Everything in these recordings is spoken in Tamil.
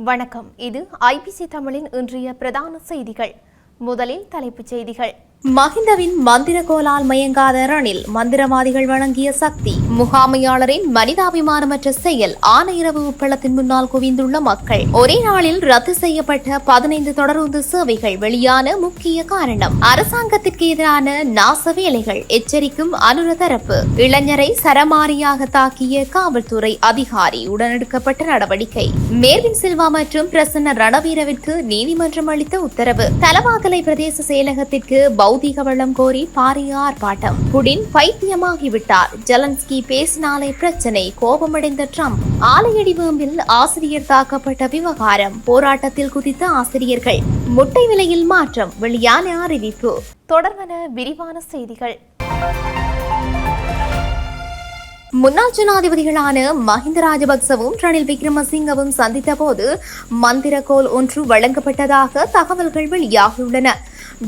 வணக்கம். இது ஐபிசி தமிழின் இன்றைய பிரதான செய்திகள். முதலில் தலைப்புச் செய்திகள். மஹிந்தவின் மந்திரகோலால் மயங்காத ரணில், மந்திரவாதிகள் வழங்கிய சக்தி. முகாமையாளரின் மனிதாபிமானமற்ற செயல். ஆனையிரவு உப்பளத்தின் முன்னால் குவிந்துள்ள மக்கள். ஒரே நாளில் ரத்து செய்யப்பட்ட 15 தொடருந்து சேவைகள் வெளியான முக்கிய காரணம். அரசாங்கத்திற்கு எதிரான நாச வேலைகள். எச்சரிக்கும் அனுர தரப்பு. இளைஞரை சரமாரியாக தாக்கிய காவல்துறை அதிகாரி, உடனெடுக்கப்பட்ட நடவடிக்கை. மேர்வின் சில்வா மற்றும் பிரசன்ன ரணவீரவிற்கு நீதிமன்றம் அளித்த உத்தரவு. தலவாக்கலை பிரதேச செயலகத்திற்கு பௌதிக வளம் கோரி பாரிய ஆர்ப்பாட்டம். புடின் பைத்தியமாகிவிட்டார். ஜெலன்ஸ்கி பேசினாலே பிரச்சனை. கோபமடைந்த ட்ரம்ப். ஆலையடி வேம்பில் ஆசிரியர் தாக்கப்பட்ட விவகாரம். போராட்டத்தில் குதித்த ஆசிரியர்கள். முட்டை விலையில் மாற்றம். வெளியான அறிவிப்பு. தொடர்பான விரிவான செய்திகள். முன்னாள் ஜனாதிபதிகளான மஹிந்த ராஜபக்சவும் ரணில் விக்ரமசிங்கவும் சந்தித்த போது மந்திரக்கோல் ஒன்று வழங்கப்பட்டதாக தகவல்கள் வெளியாகியுள்ளன.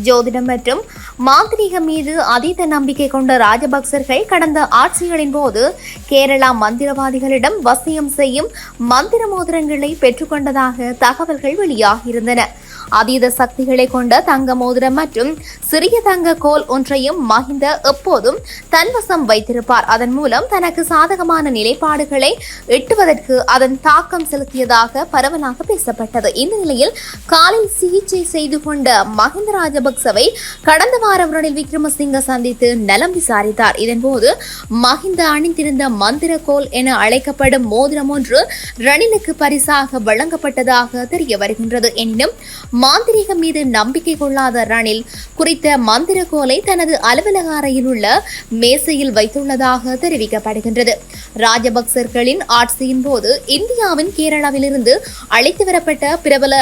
ஜோதிடம் மற்றும் மாந்திரீகம் மீது அதீத நம்பிக்கை கொண்ட ராஜபக்சர்கள் கடந்த ஆட்சிகளின் போது கேரளா மந்திரவாதிகளிடம் வசியம் செய்யும் மந்திர மோதிரங்களை பெற்றுக்கொண்டதாக தகவல்கள் வெளியாகியிருந்தன. அதீத சக்திகளை கொண்ட தங்க மோதிரம் மற்றும் சிறிய தங்க கோல் ஒன்றையும் மஹிந்த எப்போதும் தன்வசம் வைத்திருப்பார். அதன் மூலம் தனக்கு சாதகமான நிலைப்பாடுகளை எட்டுவதற்கு அதன் தாக்கம் செலுத்தியதாக பரவலாக பேசப்பட்டது. இந்த நிலையில் காலில் சிகிச்சை செய்து கொண்ட மஹிந்த ராஜபக்சவை கடந்த வாரம் ரணில் விக்ரமசிங்க சந்தித்து நலம் விசாரித்தார். இதன்போது மஹிந்த அணிந்திருந்த மந்திர கோல் என அழைக்கப்படும் மோதிரம் ஒன்று ரணிலுக்கு பரிசாக வழங்கப்பட்டதாக தெரிய வருகின்றது. எனினும் மாந்திரீகம் மீது நம்பிக்கை கொள்ளாத ரணில் குறித்த மந்திர கோலை தனது அலுவலக அறையில் உள்ள மேசையில் வைத்துள்ளதாக தெரிவிக்கப்படுகின்றது. ராஜபக்சர்களின் ஆட்சியின் போது இந்தியாவின் கேரளாவிலிருந்து அழைத்து வரப்பட்ட பிரபல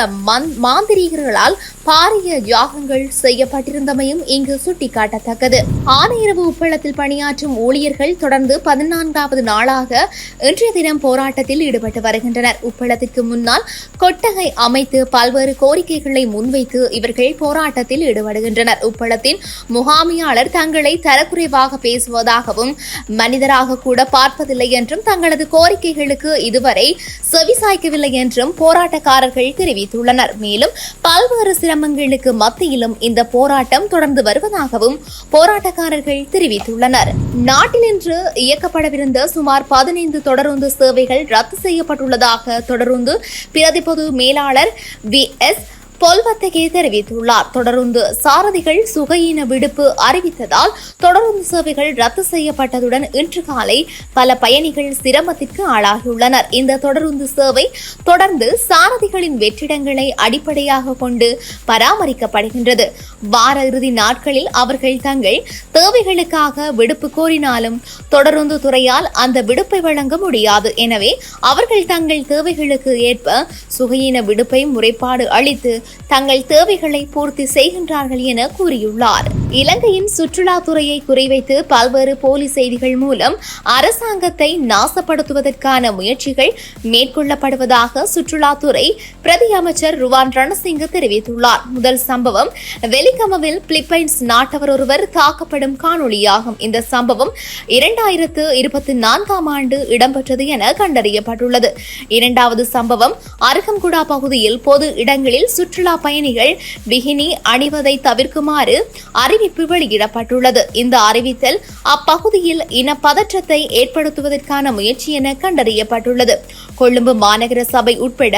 மாந்திரீகர்களால் பாரிய யாகங்கள் செய்யப்பட்டிருந்தமையும் இங்கு சுட்டிக்காட்டத்தக்கது. ஆனையிரவு உப்பளத்தில் பணியாற்றும் ஊழியர்கள் தொடர்ந்து 14வது நாளாக இன்றைய தினம் போராட்டத்தில் ஈடுபட்டு வருகின்றனர். உப்பளத்திற்கு முன்னால் கொட்டகை அமைத்து பல்வேறு கோரிக்கைகளை முன்வைத்து இவர்கள் போராட்டத்தில் ஈடுபடுகின்றனர். உப்பளத்தின் முகாமையாளர் தங்களை தரக்குறைவாக பேசுவதாகவும் மனிதராக கூட பார்ப்பதில்லை என்றும் தங்களது கோரிக்கைகளுக்கு இதுவரை செவிசாய்க்கவில்லை என்றும் போராட்டக்காரர்கள் தெரிவித்துள்ளனர். மேலும் பல்வேறு சிரமங்களுக்கு மத்தியிலும் இந்த போராட்டம் தொடர்ந்து வருவதாகவும் போராட்டக்காரர்கள் தெரிவித்துள்ளனர். நாட்டில் இன்று இயக்கப்படவிருந்த சுமார் 15 தொடருந்து சேவைகள் ரத்து செய்யப்பட்டுள்ளதாக தொடருந்து பிரதி பொது மேலாளர் VS பொல்வத்தகே தெரிவித்துள்ளார். தொடருந்து சாரதிகள் சுகையின விடுப்பு அறிவித்ததால் தொடருந்து சேவைகள் ரத்து செய்யப்பட்டதுடன் இன்று காலை பல பயணிகள் சிரமத்திற்கு ஆளாகியுள்ளனர். இந்த தொடருந்து சேவை தொடர்ந்து சாரதிகளின் வெற்றிடங்களை அடிப்படையாக கொண்டு பராமரிக்கப்படுகின்றது. வார இறுதி நாட்களில் அவர்கள் தங்கள் தேவைகளுக்காக விடுப்பு கோரினாலும் தொடருந்து துறையால் அந்த விடுப்பை வழங்க முடியாது. எனவே அவர்கள் தங்கள் தேவைகளுக்கு ஏற்ப சுகையின விடுப்பை முறைப்பாடு அளித்து தங்கள் தேவைகளை பூர்த்தி செய்கின்றார்கள் என கூறியுள்ளார். இலங்கையின் சுற்றுலாத்துறையை குறிவைத்து பல்வேறு போலி செய்திகள் மூலம் அரசாங்கத்தை நாசப்படுத்துவதற்கான முயற்சிகள் மேற்கொள்ளப்படுவதாக சுற்றுலாத்துறை பிரதி அமைச்சர் ருவான் ரணசிங்க தெரிவித்துள்ளார். முதல் சம்பவம் வெலிகமவில் பிலிப்பைன்ஸ் நாட்டவர் ஒருவர் தாக்கப்படும் காணொலியாகும். இந்த சம்பவம் 2024ஆம் ஆண்டு இடம்பெற்றது என கண்டறியப்பட்டுள்ளது. இரண்டாவது சம்பவம் அருகம்குடா பகுதியில் பொது இடங்களில் சுற்றுலா பயணிகள் பிகினி அணிவதை தவிர்க்குமாறு அறிவிப்பு வெளியிடப்பட்டுள்ளது. இந்த அறிவித்தல் அப்பகுதியில் இன பதற்றத்தை ஏற்படுத்துவதற்கான முயற்சி என கண்டறியப்பட்டுள்ளது. கொழும்பு மாநகர சபை உட்பட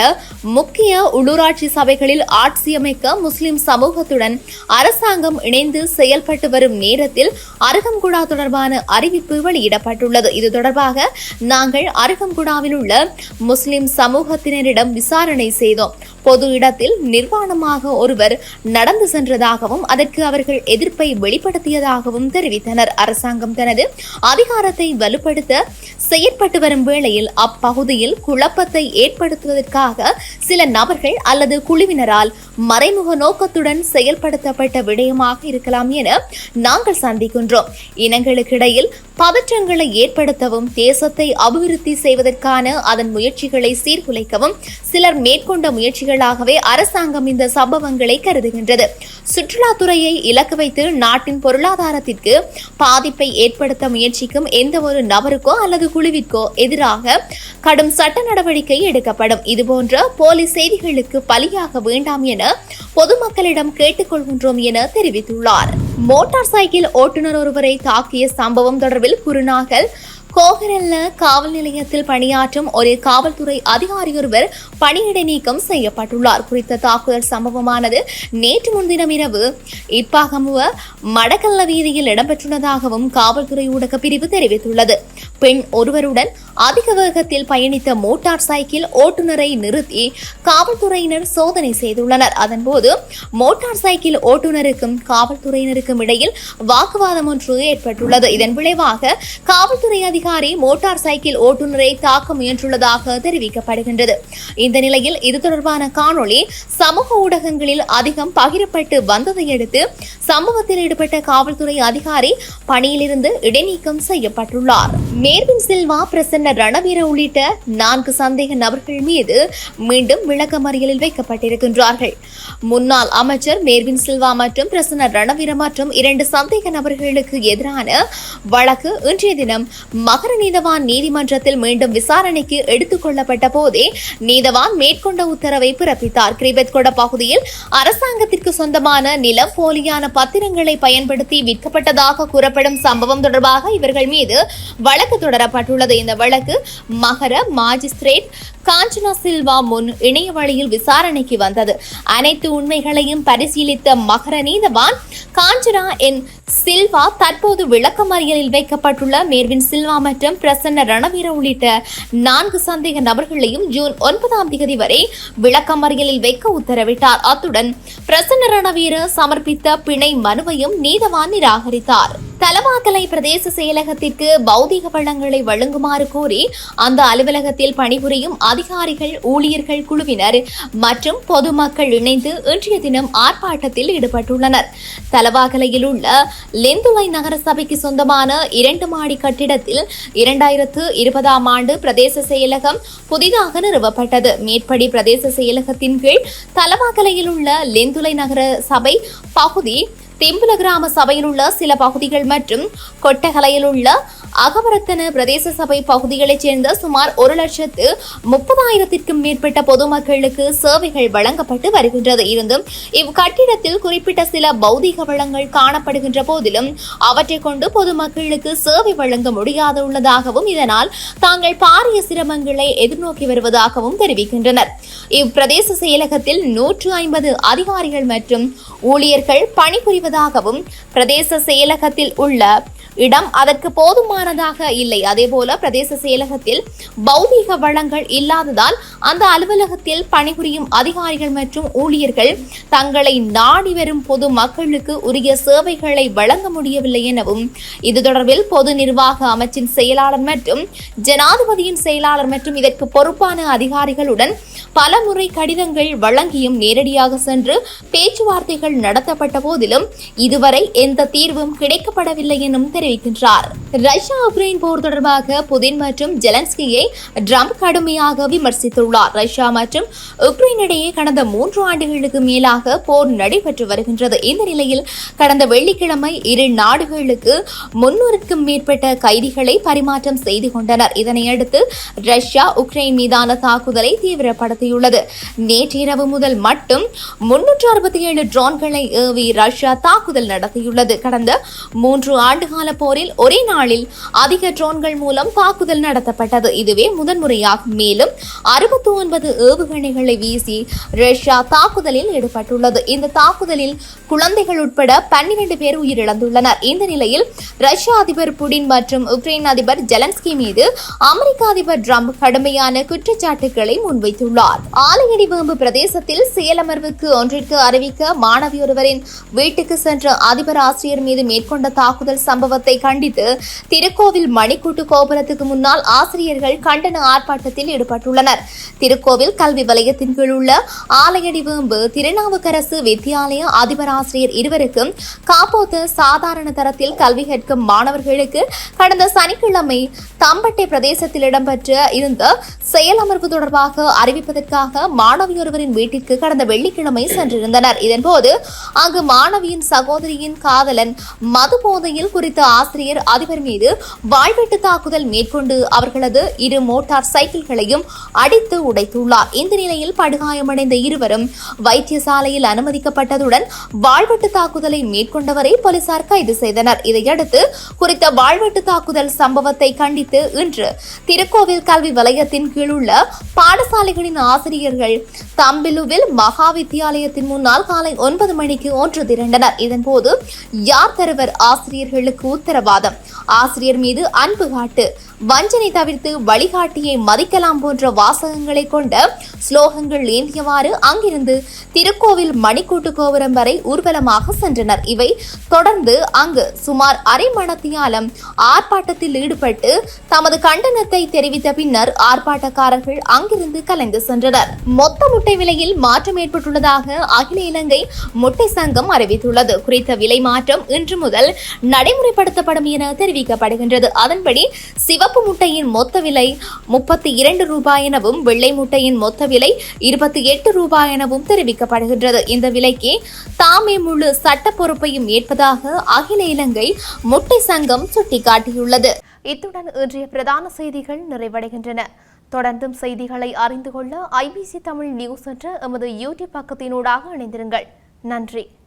முக்கிய உள்ளூராட்சி சபைகளில் ஆட்சியமைக்க முஸ்லிம் சமூகத்துடன் அரசாங்கம் இணைந்து செயல்பட்டு வரும் நேரத்தில் அருகம்குடா தொடர்பான அறிவிப்பு வெளியிடப்பட்டுள்ளது. இது தொடர்பாக நாங்கள் அருகம்குடாவில் உள்ள முஸ்லிம் சமூகத்தினரிடம் விசாரணை செய்தோம். பொது இடத்தில் நிர்வாணமாக ஒருவர் நடந்து சென்றதாகவும் அதற்கு அவர்கள் எதிர்ப்பை வெளிப்படுத்தியதாகவும் தெரிவித்தனர். அரசாங்கம் தனது அதிகாரத்தை வலுப்படுத்த செயற்பட்டு வரும் வேளையில் அப்பகுதியில் குழப்பத்தை ஏற்படுத்துவதற்காக சில நபர்கள் அல்லது குழுவினரால் மறைமுக நோக்கத்துடன் செயல்படுத்தப்பட்ட விடயமாக இருக்கலாம் என நாங்கள் சந்திக்கின்றோம். இனங்களுக்கிடையில் பதற்றங்களை ஏற்படுத்தவும் தேசத்தை அபிவிருத்தி செய்வதற்கான அதன் முயற்சிகளை சீர்குலைக்கவும் சிலர் மேற்கொண்ட முயற்சிகள் முயற்சிகளாகவே அரசாங்கம் இந்த சம்பவங்களை கருதுகின்றது. சுற்றுலாத்துறையை இலக்கு வைத்து நாட்டின் பொருளாதாரத்திற்கு பாதிப்பை ஏற்படுத்த முயற்சிக்கும் எந்த ஒரு நபருக்கோ அல்லது குழுவிற்கோ எதிராக கடும் சட்ட நடவடிக்கை எடுக்கப்படும். இதுபோன்ற போலி செய்திகளுக்கு பலியாக வேண்டாம் என பொதுமக்களிடம் கேட்டுக்கொள்கின்றோம் என தெரிவித்துள்ளார். மோட்டார் சைக்கிள் ஓட்டுநர் ஒருவரை தாக்கிய சம்பவம் தொடர்பில் குருநாகல் கோகரெல்ல காவல் நிலையத்தில் பணியாற்றும் ஒரு காவல்துறை அதிகாரியொருவர் பணியிடை நீக்கம் செய்யப்பட்டுள்ளார். குறித்த தாக்குதல் சம்பவமானது நேற்று முன்தினம் இரவு இப்பாகமுவ மடக்கல்ல வீதியில் இடம்பெற்றுள்ளதாகவும் காவல்துறை ஊடக பிரிவு தெரிவித்துள்ளது. பெண் ஒருவருடன் அதிக வேகத்தில் பயணித்த மோட்டார் சைக்கிள் ஓட்டுநரை நிறுத்தி காவல்துறையினர் சோதனை செய்துள்ளனர். அதன்போது மோட்டார் சைக்கிள் ஓட்டுநருக்கும் காவல்துறையினருக்கும் இடையில் வாக்குவாதம் ஒன்று ஏற்பட்டுள்ளது. இதன் விளைவாக காவல்துறை அதிகாரி மோட்டார் சைக்கிள் ஓட்டுநரை தாக்க முயன்றுள்ளதாக தெரிவிக்கப்படுகின்றது. இந்த நிலையில் இது தொடர்பான காணொளி சமூக ஊடகங்களில் அதிகம் பகிரப்பட்டு வந்ததையடுத்து சம்பவத்தில் ஈடுபட்ட காவல்துறை அதிகாரி பணியிலிருந்து இடைநீக்கம் செய்யப்பட்டுள்ளார். மேர்வின் சில்வா, பிரசன்ன ரணவீர உள்ளிட்ட 4 சந்தேக நபர்கள் மீது மீண்டும் விளக்கமறியலில் வைக்கப்பட்டிருக்கின்றார்கள். முன்னாள் அமைச்சர் மேர்வின் சில்வா மற்றும் பிரசன்ன ரணவீர மற்றும் 2 சந்தேக நபர்களுக்கு எதிரான வழக்கு இன்றைய தினம் மகர நீதவான் நீதிமன்றத்தில் மீண்டும் விசாரணைக்கு எடுத்துக் கொள்ளப்பட்ட போதே நீதவான் மேற்கொண்ட உத்தரவை பிறப்பித்தார். கிரிபெத்கொட பகுதியில் அரசாங்கத்திற்கு சொந்தமான நிலம் போலியான பத்திரங்களை பயன்படுத்தி விற்கப்பட்டதாக கூறப்படும் சம்பவம் தொடர்பாக இவர்கள் மீது வழக்கு தொடரப்பட்டுள்ளது. இந்த வழக்கு மகர மாஜிஸ்திரேட் காஞ்சனா சில்வா முன் இணைய வழியில் விசாரணைக்கு வந்தது. அனைத்து உண்மைகளையும் பரிசீலித்த மகர நீதவான் காஞ்சனா என் சில்வா தற்போது விளக்கமறியலில் வைக்கப்பட்டுள்ள மேர்வின் சில்வா மற்றும் பிரசன்ன ரணவீர உள்ளிட்ட 4 சந்தேக நபர்களையும் ஜூன் 9ஆம் தேதி வரை விளக்கமறியலில் வைக்க உத்தரவிட்டார். அத்துடன் பிரசன்ன ரணவீர சமர்ப்பித்த பிணை மனுவையும் நீதவான் நிராகரித்தார். தலவாக்கலை பிரதேச செயலகத்திற்கு பௌதிக வளங்களை வழங்குமாறு கோரி அந்த அலுவலகத்தில் பணிபுரியும் அதிகாரிகள், ஊழியர்கள் குழுவினர் மற்றும் பொதுமக்கள் இணைந்து இன்றைய தினம் ஆர்ப்பாட்டத்தில் ஈடுபட்டுள்ளனர். தலவாக்கலையில் உள்ள லெந்துலை நகர சபைக்கு சொந்தமான 2 மாடி கட்டிடத்தில் 2020ஆம் ஆண்டு பிரதேச செயலகம் புதிதாக நிறுவப்பட்டது. மேற்படி பிரதேச செயலகத்தின் கீழ் தலவாக்கலையில் உள்ள லெந்துலை நகர சபை பகுதி, தெம்புல கிராம சபையில் உள்ள சில பகுதிகள் மற்றும் கொட்டகலையில் உள்ள அகவரத்தன பிரதேச சபை பகுதிகளைச் சேர்ந்த சுமார் 1,30,000க்கும் மேற்பட்ட பொதுமக்களுக்கு சேவைகள் வழங்கப்பட்டு வருகின்றது. இருந்தும் இக்கட்டிடத்தில் குறிப்பிட்ட சில பௌதிக வளங்கள் காணப்படுகின்ற போதிலும் அவற்றை கொண்டு பொதுமக்களுக்கு சேவை வழங்க முடியாதுள்ளதாகவும் இதனால் தாங்கள் பாரிய சிரமங்களை எதிர்நோக்கி வருவதாகவும் தெரிவிக்கின்றனர். இப்பிரதேச செயலகத்தில் 150 அதிகாரிகள் மற்றும் ஊழியர்கள் பணிபுரிவதாகவும் பிரதேச செயலகத்தில் உள்ள இடம் அதற்கு போதுமானதாக இல்லை. அதேபோல பிரதேச செயலகத்தில் பௌதீக வளங்கள் இல்லாததால் அந்த அலுவலகத்தில் பணிபுரியும் அதிகாரிகள் மற்றும் ஊழியர்கள் தங்களை நாடி வரும் பொது மக்களுக்கு உரிய சேவைகளை வழங்க முடியவில்லை எனவும் இது தொடர்பில் பொது நிர்வாக அமைச்சின் செயலாளர் மற்றும் ஜனாதிபதியின் செயலாளர் மற்றும் இதற்கு பொறுப்பான அதிகாரிகளுடன் பல முறை கடிதங்கள் வழங்கியும் நேரடியாக சென்று பேச்சுவார்த்தைகள் நடத்தப்பட்ட போதிலும் இதுவரை எந்த தீர்வும் கிடைக்கப்படவில்லை எனும் தெரிவிக்கின்றார். ரஷ்யா உக்ரைன் போர் தொடர்பாக புதின் மற்றும் ஜெலன்ஸ்கியை ட்ரம்ப் கடுமையாக விமர்சித்துள்ளார். ரஷ்யா மற்றும் உக்ரைன் இடையே கடந்த 3 ஆண்டுகளுக்கு மேலாக போர் நடைபெற்று வருகின்றது. இந்த நிலையில் கடந்த வெள்ளிக்கிழமை இரு நாடுகளுக்கு 300க்கும் மேற்பட்ட கைதிகளை பரிமாற்றம் செய்து கொண்டனர். இதனையடுத்து ரஷ்யா உக்ரைன் மீதான தாக்குதலை தீவிரப்படுத்தியுள்ளது. நேற்றிரவு முதல் மட்டும் 367 ட்ரோன்களை ஏவி ரஷ்யா தாக்குதல் நடத்தியுள்ளது. கடந்த 3 ஆண்டுகால போரில் ஒரே நாளில் அதிக ட்ரோன்கள் மூலம் தாக்குதல் நடத்தப்பட்டது. இதுவே முதன்முறையாகும். மேலும் 69 ஏவுகணைகளை வீசி ரஷ்யா தாக்குதலில் ஈடுபட்டுள்ளது. இந்த தாக்குதலில் குழந்தைகள் உட்பட 12 பேர் உயிரிழந்துள்ளனர். இந்த நிலையில் ரஷ்ய அதிபர் புடின் மற்றும் உக்ரைன் அதிபர் ஜெலன்ஸ்கி மீது அமெரிக்க அதிபர் ட்ரம்ப் கடுமையான குற்றச்சாட்டுகளை முன்வைத்துள்ளார். ஆலையடிவேம்பு பிரதேசத்தில் செயலமர்வுக்கு ஒன்றிற்கு அறிவிக்க மாணவியொருவரின் வீட்டுக்கு சென்ற அதிபர் ஆசிரியர் மீது மேற்கொண்ட தாக்குதல் சம்பவத்தை சம்பவத்தை கண்டித்து திருக்கோவில் மணிக்கூட்டு கோபுரத்துக்கு முன்னால் ஆசிரியர்கள் கண்டன ஆர்ப்பாட்டத்தில் ஈடுபட்டுள்ளனர். திருக்கோவில் கல்வி வலயத்தின் கீழ் உள்ள ஆலையடி வேம்பு திருநாவுக்கரசு வித்தியாலய அதிபர் ஆசிரியர் இருவருக்கும் காப்போத்து சாதாரண தரத்தில் கல்வி கற்கும் மாணவர்களுக்கு கடந்த சனிக்கிழமை தம்பட்டை பிரதேசத்தில் இடம்பெற்ற இருந்த செயலமர்வு தொடர்பாக அறிவிப்பதற்காக மாணவியொருவரின் வீட்டிற்கு கடந்த வெள்ளிக்கிழமை சென்றிருந்தனர். இதன்போது அங்கு மாணவியின் சகோதரியின் காதலன் மது போதையில் குறித்த ஆசிரியர் அதிபர் மீது வாழ்வெட்டு தாக்குதல் மேற்கொண்டு அவர்களது 2 மோட்டார் சைக்கிள்களையும் அடித்து உடைத்துள்ளார். இந்த நிலையில் படுகாயமடைந்த இருவரும் வைத்தியசாலையில் அனுமதிக்கப்பட்டதுடன் வாழ்வெட்டு தாக்குதலை மேற்கொண்டவரை போலீசார் கைது செய்தனர். இதையடுத்து குறித்த வாழ்வெட்டு தாக்குதல் சம்பவத்தை கண்டித்து இன்று திருக்கோவில் கல்வி வலயத்தின் கீழுள்ள பாடசாலைகளின் ஆசிரியர்கள் தம்பிலுவில் மகா வித்தியாலயத்தின் முன்னால் காலை 9 மணிக்கு ஒன்று திரண்டனர். இதன்போது யார் தருவர் ஆசிரியர்களுக்கு உத்தரவாதம், ஆசிரியர் மீது அன்பு காட்டு, வஞ்சனை தவிர்த்து வழிகாட்டியை மதிக்கலாம் போன்ற வாசகங்களை கொண்ட ஸ்லோகங்கள் ஏந்தியவாறு அங்கிருந்து திருக்கோவில் மணிக்கூட்டு கோபுரம் வரை ஊர்வலமாக சென்றனர். இவை தொடர்ந்து அங்கு சுமார் அரை மணத்தியாலம் ஆர்ப்பாட்டத்தில் ஈடுபட்டு தமது கண்டனத்தை தெரிவித்த பின்னர் ஆர்ப்பாட்டக்காரர்கள் அங்கிருந்து கலைந்து சென்றனர். மொத்த முட்டை விலையில் மாற்றம் ஏற்பட்டுள்ளதாக அகில இலங்கை முட்டை சங்கம் அறிவித்துள்ளது. குறித்த விலை மாற்றம் இன்று முதல் நடைமுறைப்படுத்தப்படும் என தெரிவிக்கப்படுகின்றது. அதன்படி சிவப்பு முட்டையின் மொத்த விலை 32 ரூபாய் எனவும் வெள்ளை முட்டையின் மொத்த விலை 28 ரூபாய் எனவும் தெரிவிக்கப்படுகின்றது. இந்த விலைக்கு தாமே முழு சட்ட பொறுப்பையும் ஏற்பதாக அகில இலங்கை முட்டை சங்கம் சுட்டிக்காட்டியுள்ளது. இத்துடன் இன்றைய பிரதான செய்திகள் நிறைவடைகின்றன. தொடர்ந்தும் செய்திகளை அறிந்து கொள்ள IBC தமிழ் நியூஸ் என்ற எமது யூடியூப் பக்கத்தினூடாக இணைந்திருங்கள். நன்றி.